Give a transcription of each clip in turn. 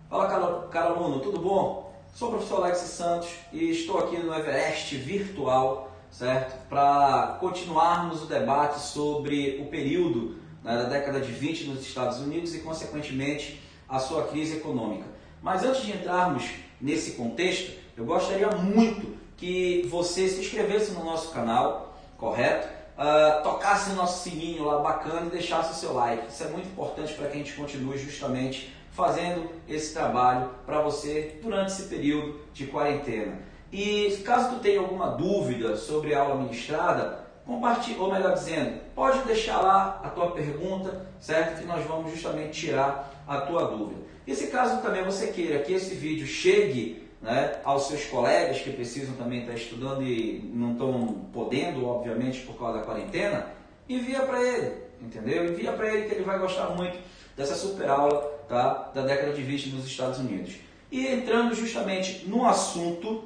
Fala, caro aluno, tudo bom? Sou o professor Alex Santos e estou aqui no Everest virtual, certo? Para continuarmos o debate sobre o período, né, da década de 20 nos Estados Unidos e, consequentemente, a sua crise econômica. Mas antes de entrarmos nesse contexto, eu gostaria muito que você se inscrevesse no nosso canal, correto? Tocasse no nosso sininho lá bacana e deixasse o seu like. Isso é muito importante para que a gente continue justamente fazendo esse trabalho para você durante esse período de quarentena. E caso tu tenha alguma dúvida sobre a aula ministrada, compartilhe, ou melhor dizendo, pode deixar lá a tua pergunta, certo? Que nós vamos justamente tirar a tua dúvida. E se caso também você queira que esse vídeo chegue, né, aos seus colegas que precisam também estar estudando e não estão podendo, obviamente, por causa da quarentena, envia para ele, entendeu? Envia para ele que ele vai gostar muito dessa super aula, tá, da década de 20 nos Estados Unidos. E entrando justamente no assunto,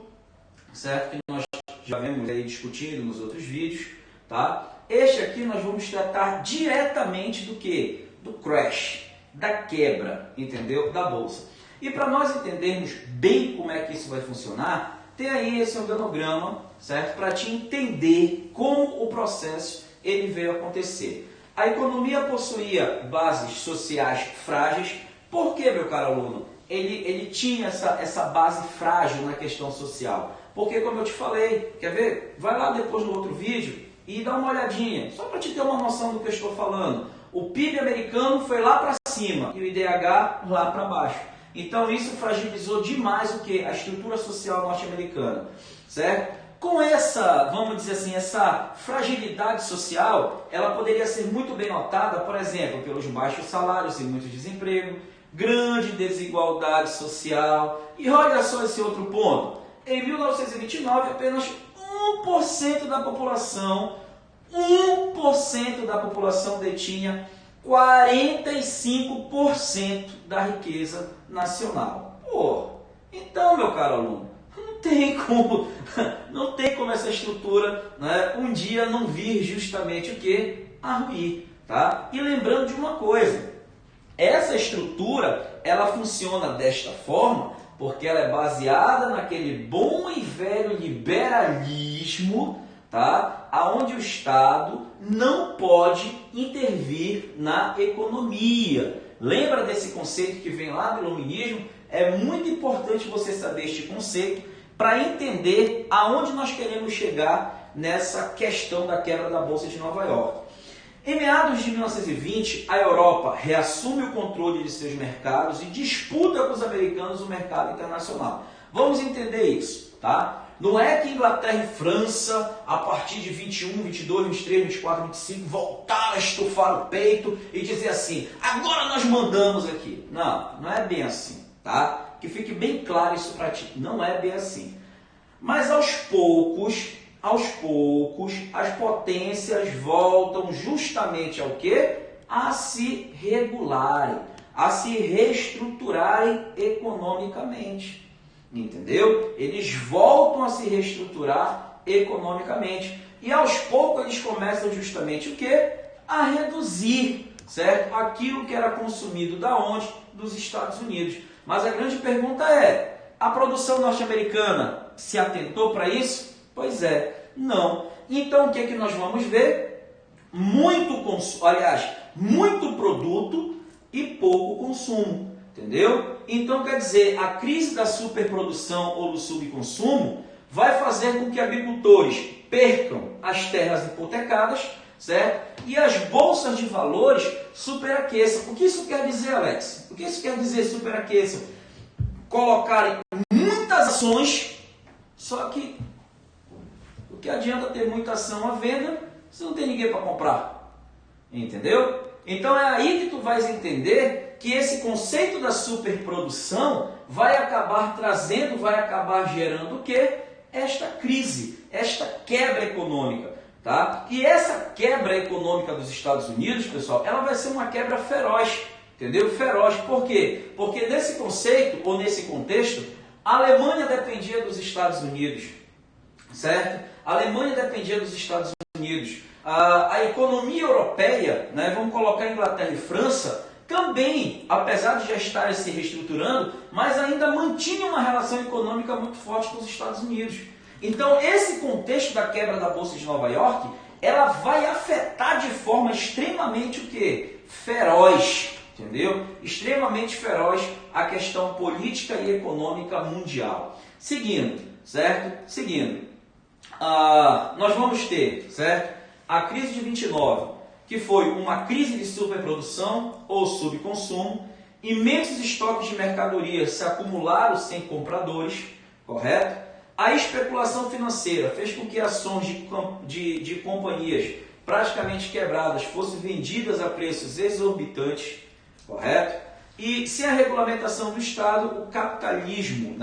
certo, que nós já vemos aí discutindo nos outros vídeos, tá? Este aqui nós vamos tratar diretamente do que? Do crash, da quebra, entendeu? Da bolsa. E para nós entendermos bem como é que isso vai funcionar, tem aí esse organograma, certo? Para te entender como o processo ele veio acontecer. A economia possuía bases sociais frágeis. Por que, meu caro aluno? Ele tinha essa base frágil na questão social. Porque, como eu te falei, quer ver? Vai lá depois no outro vídeo e dá uma olhadinha, só para te ter uma noção do que eu estou falando. O PIB americano foi lá para cima e o IDH lá para baixo. Então isso fragilizou demais o que? A estrutura social norte-americana, certo? Com essa, vamos dizer assim, essa fragilidade social, ela poderia ser muito bem notada, por exemplo, pelos baixos salários e muito desemprego, grande desigualdade social. E olha só esse outro ponto. Em 1929, apenas 1% da população, 1% da população detinha 45% da riqueza nacional. Pô, então, meu caro aluno, não tem como essa estrutura, né, um dia não vir justamente o que? A ruir, tá? E lembrando de uma coisa, essa estrutura, ela funciona desta forma porque ela é baseada naquele bom e velho liberalismo, tá? Aonde o Estado não pode intervir na economia. Lembra desse conceito que vem lá do iluminismo? É muito importante você saber este conceito para entender aonde nós queremos chegar nessa questão da quebra da Bolsa de Nova York. Em meados de 1920, a Europa reassume o controle de seus mercados e disputa com os americanos o mercado internacional. Vamos entender isso, tá? Não é que Inglaterra e França, a partir de 21, 22, 23, 24, 25, voltaram a estufar o peito e dizer assim, agora nós mandamos aqui. Não, não é bem assim, tá? Que fique bem claro isso para ti. Não é bem assim. Mas aos poucos, as potências voltam justamente ao quê? A se regularem, a se reestruturarem economicamente. Entendeu? Eles voltam a se reestruturar economicamente. E aos poucos eles começam justamente o quê? A reduzir, certo? Aquilo que era consumido da onde? Dos Estados Unidos. Mas a grande pergunta é, a produção norte-americana se atentou para isso? Pois é, não. Então o que é que nós vamos ver? Muito produto e pouco consumo. Entendeu? Então, quer dizer, a crise da superprodução ou do subconsumo vai fazer com que agricultores percam as terras hipotecadas, certo? E as bolsas de valores superaqueçam. O que isso quer dizer, Alex? O que isso quer dizer superaqueçam? Colocarem muitas ações, só que o que adianta ter muita ação à venda se não tem ninguém para comprar? Entendeu? Então é aí que tu vais entender que esse conceito da superprodução vai acabar gerando o quê? Esta crise, esta quebra econômica, tá? E essa quebra econômica dos Estados Unidos, pessoal, ela vai ser uma quebra feroz, entendeu? Feroz. Por quê? Porque nesse conceito, ou nesse contexto, a Alemanha dependia dos Estados Unidos, certo? A Alemanha dependia dos Estados Unidos. A economia europeia, né, vamos colocar Inglaterra e França, também, apesar de já estarem se reestruturando, mas ainda mantinham uma relação econômica muito forte com os Estados Unidos. Então, esse contexto da quebra da Bolsa de Nova York, ela vai afetar de forma extremamente o quê? Feroz, entendeu? Extremamente feroz a questão política e econômica mundial. Seguindo, certo? Seguindo, nós vamos ter, certo? A crise de 29, que foi uma crise de superprodução ou subconsumo, imensos estoques de mercadorias se acumularam sem compradores, correto? A especulação financeira fez com que ações de companhias praticamente quebradas fossem vendidas a preços exorbitantes, correto? E sem a regulamentação do Estado, o capitalismo,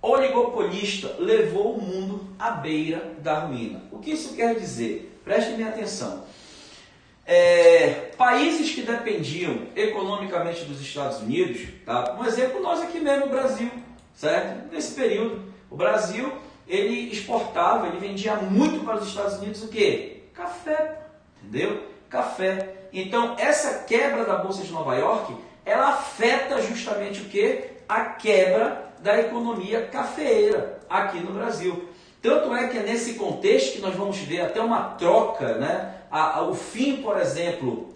oligopolista levou o mundo à beira da ruína. O que isso quer dizer? Prestem bem atenção. Países que dependiam economicamente dos Estados Unidos, tá? Um exemplo nós aqui mesmo, o Brasil, certo? Nesse período, o Brasil, ele exportava, ele vendia muito para os Estados Unidos o quê? Café, entendeu? Café. Então, essa quebra da Bolsa de Nova York, ela afeta justamente o quê? A quebra da economia cafeeira aqui no Brasil. Tanto é que é nesse contexto que nós vamos ver até uma troca, o fim, por exemplo,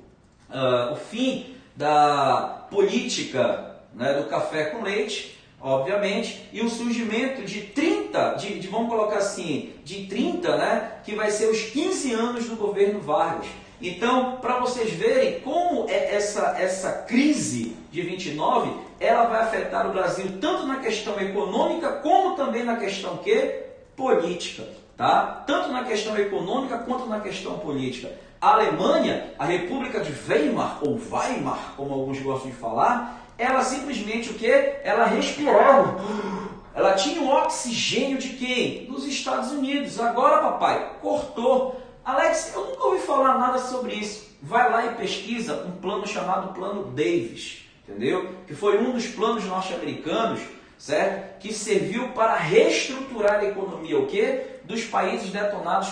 o fim da política, do café com leite, obviamente, e o surgimento de 30, vamos colocar assim, de 30, que vai ser os 15 anos do governo Vargas. Então, para vocês verem como essa crise de 29, ela vai afetar o Brasil tanto na questão econômica, como também na questão política. Tá? Tanto na questão econômica, quanto na questão política. A Alemanha, a República de Weimar, ou Weimar, como alguns gostam de falar, ela simplesmente o quê? Ela respirava. Ela tinha o oxigênio de quem? Dos Estados Unidos. Agora, papai, cortou. Alex, eu nunca ouvi falar nada sobre isso. Vai lá e pesquisa um plano chamado Plano Davis, entendeu? Que foi um dos planos norte-americanos, certo? Que serviu para reestruturar a economia, o quê? Dos países detonados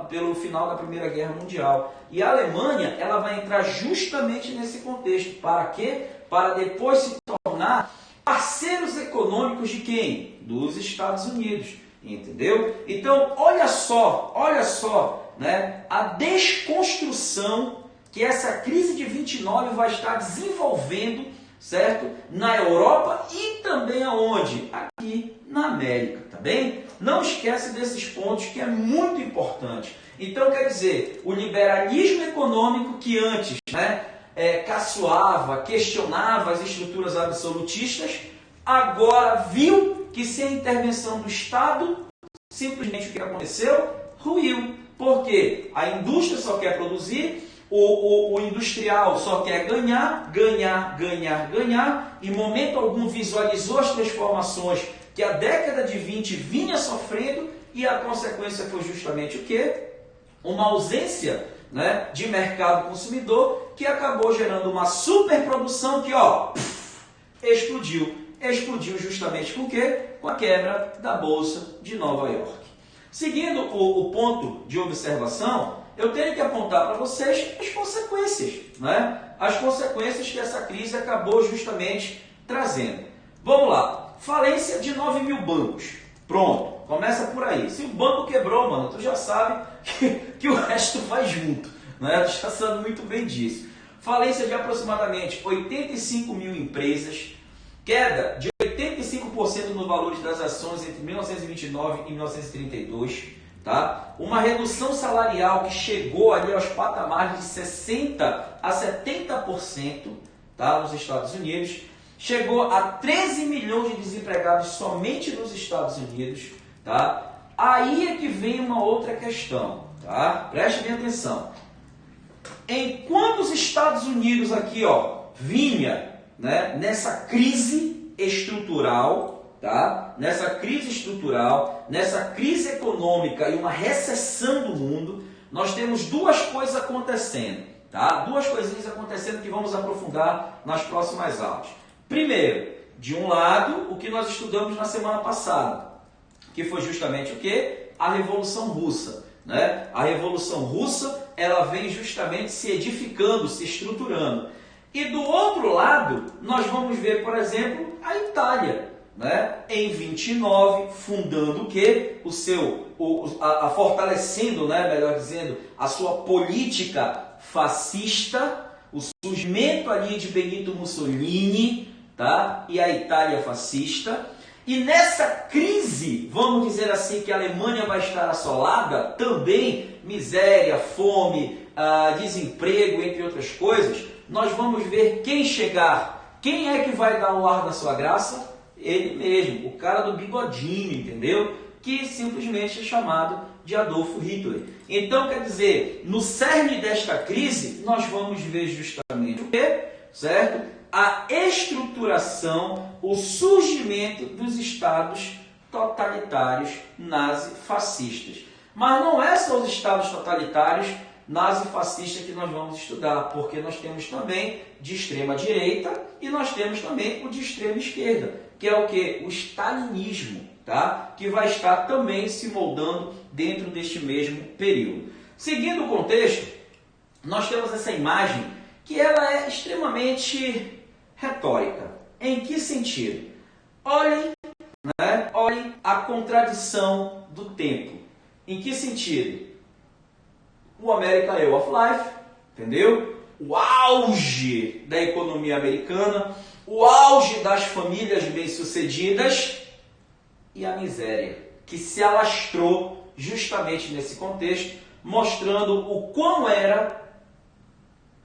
pelo final da Primeira Guerra Mundial. E a Alemanha, ela vai entrar justamente nesse contexto. Para quê? Para depois se tornar parceiros econômicos de quem? Dos Estados Unidos, entendeu? Então, olha só, a desconstrução que essa crise de 29 vai estar desenvolvendo, certo? Na Europa e também aonde? Aqui na América, tá bem? Não esquece desses pontos que é muito importante. Então, quer dizer, o liberalismo econômico que antes, caçoava, questionava as estruturas absolutistas, agora viu que sem a intervenção do Estado, simplesmente o que aconteceu? Ruiu. Por quê? A indústria só quer produzir, o industrial só quer ganhar, e em momento algum visualizou as transformações que a década de 20 vinha sofrendo, e a consequência foi justamente o quê? Uma ausência de mercado consumidor, que acabou gerando uma superprodução que explodiu. Explodiu justamente com o quê? Com a quebra da Bolsa de Nova York. Seguindo o ponto de observação, eu tenho que apontar para vocês as consequências, as consequências que essa crise acabou justamente trazendo. Vamos lá, falência de 9 mil bancos. Pronto, começa por aí. Se o banco quebrou, mano, tu já sabe que o resto vai junto, Tu já sabe muito bem disso. Falência de aproximadamente 85 mil empresas, queda de 85% no valor das ações entre 1929 e 1932, tá? Uma redução salarial que chegou ali aos patamares de 60% a 70%, tá? Nos Estados Unidos. Chegou a 13 milhões de desempregados somente nos Estados Unidos, tá? Aí é que vem uma outra questão, tá? Preste bem atenção. Enquanto os Estados Unidos aqui, vinha, nessa crise estrutural, tá? Nessa crise econômica e uma recessão do mundo, nós temos duas coisas acontecendo, tá? Duas coisinhas acontecendo que vamos aprofundar nas próximas aulas. Primeiro, de um lado, o que nós estudamos na semana passada, que foi justamente o quê? A Revolução Russa, A Revolução Russa, ela vem justamente se edificando, se estruturando. E do outro lado, nós vamos ver, por exemplo, a Itália, né? Em 29, fundando o quê? Fortalecendo, né? Melhor dizendo, a sua política fascista, o surgimento ali de Benito Mussolini, tá? E a Itália fascista. E nessa crise, vamos dizer assim, que a Alemanha vai estar assolada, também miséria, fome, desemprego, entre outras coisas, nós vamos ver quem chegar. Quem é que vai dar o ar da sua graça? Ele mesmo, o cara do bigodinho, entendeu? Que simplesmente é chamado de Adolfo Hitler. Então, quer dizer, no cerne desta crise, nós vamos ver justamente o quê? Certo? A estruturação, o surgimento dos estados totalitários nazi-fascistas. Mas não é só os estados totalitários nazi-fascistas que nós vamos estudar, porque nós temos também de extrema direita e nós temos também o de extrema esquerda, que é o que? O stalinismo, tá? Que vai estar também se moldando dentro deste mesmo período. Seguindo o contexto, nós temos essa imagem que ela é extremamente retórica. Em que sentido? Olhem, né? Olhem a contradição do tempo. Em que sentido? O American Way of Life, entendeu? O auge da economia americana, o auge das famílias bem-sucedidas e a miséria, que se alastrou justamente nesse contexto, mostrando o quão era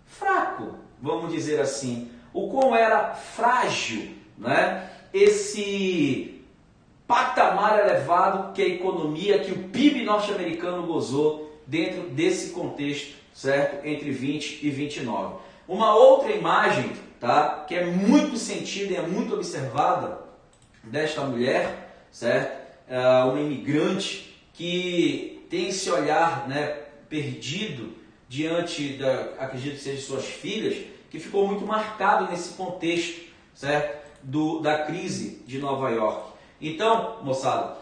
fraco, vamos dizer assim, o quão era frágil, né? Esse patamar elevado que a economia, que o PIB norte-americano gozou dentro desse contexto, certo? Entre 20 e 29. Uma outra imagem, tá? Que é muito sentida e é muito observada desta mulher, certo? Uma imigrante que tem esse olhar, né, perdido diante acredito que seja de suas filhas, que ficou muito marcado nesse contexto, certo? Da crise de Nova York. Então, moçada,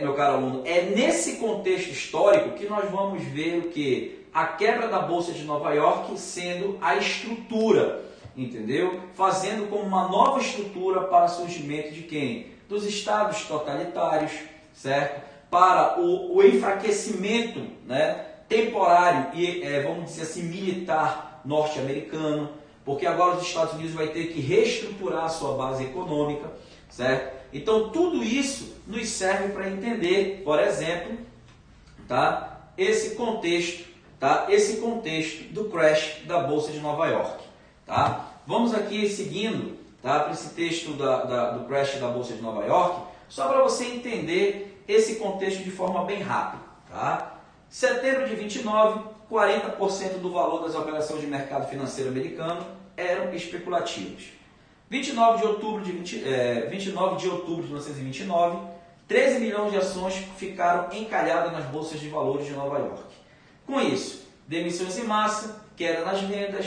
meu caro aluno, é nesse contexto histórico que nós vamos ver o que? A quebra da Bolsa de Nova York sendo a estrutura, entendeu? Fazendo como uma nova estrutura para o surgimento de quem? Dos estados totalitários, certo? Para o enfraquecimento, né, temporário e, vamos dizer assim, militar norte-americano, porque agora os Estados Unidos vai ter que reestruturar a sua base econômica, certo? Então, tudo isso nos serve para entender, por exemplo, tá? Esse contexto do crash da Bolsa de Nova York, tá? Vamos aqui seguindo, tá, para esse texto do crash da Bolsa de Nova York, só para você entender esse contexto de forma bem rápida, tá? Setembro de 29, 40% do valor das operações de mercado financeiro americano eram especulativos. 29 de outubro de 1929, 13 milhões de ações ficaram encalhadas nas bolsas de valores de Nova York. Com isso, demissões em massa, queda nas vendas,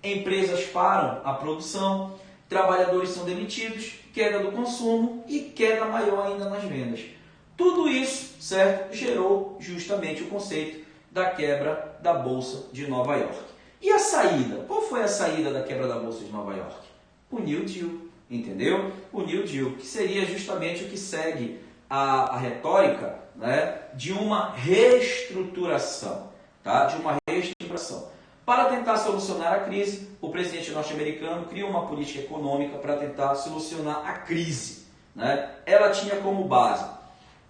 empresas param a produção, trabalhadores são demitidos, queda do consumo e queda maior ainda nas vendas. Tudo isso, certo, gerou justamente o conceito da quebra da Bolsa de Nova York. E a saída? Qual foi a saída da quebra da Bolsa de Nova York? O New Deal, entendeu? O New Deal, que seria justamente o que segue a retórica, né, de uma reestruturação, tá? De uma reestruturação. Para tentar solucionar a crise, o presidente norte-americano criou uma política econômica para tentar solucionar a crise, né? Ela tinha como base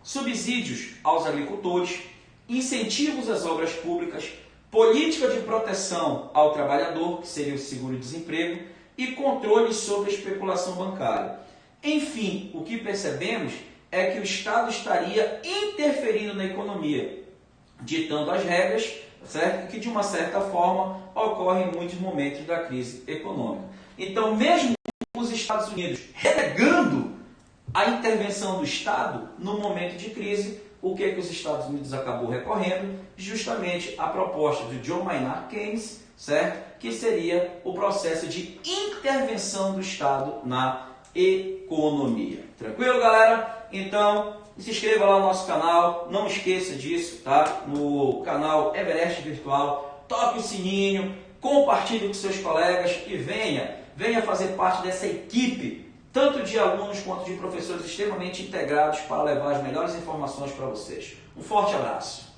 subsídios aos agricultores, incentivos às obras públicas, política de proteção ao trabalhador, que seria o seguro-desemprego, e controle sobre a especulação bancária. Enfim, o que percebemos é que o Estado estaria interferindo na economia, ditando as regras, certo? Que de uma certa forma ocorrem em muitos momentos da crise econômica. Então, mesmo os Estados Unidos renegando a intervenção do Estado no momento de crise, o que os Estados Unidos acabou recorrendo? Justamente a proposta de John Maynard Keynes, certo? Que seria o processo de intervenção do Estado na economia. Tranquilo, galera? Então, se inscreva lá no nosso canal, não esqueça disso, tá? No canal Everest Virtual, toque o sininho, compartilhe com seus colegas e venha fazer parte dessa equipe, tanto de alunos quanto de professores extremamente integrados para levar as melhores informações para vocês. Um forte abraço!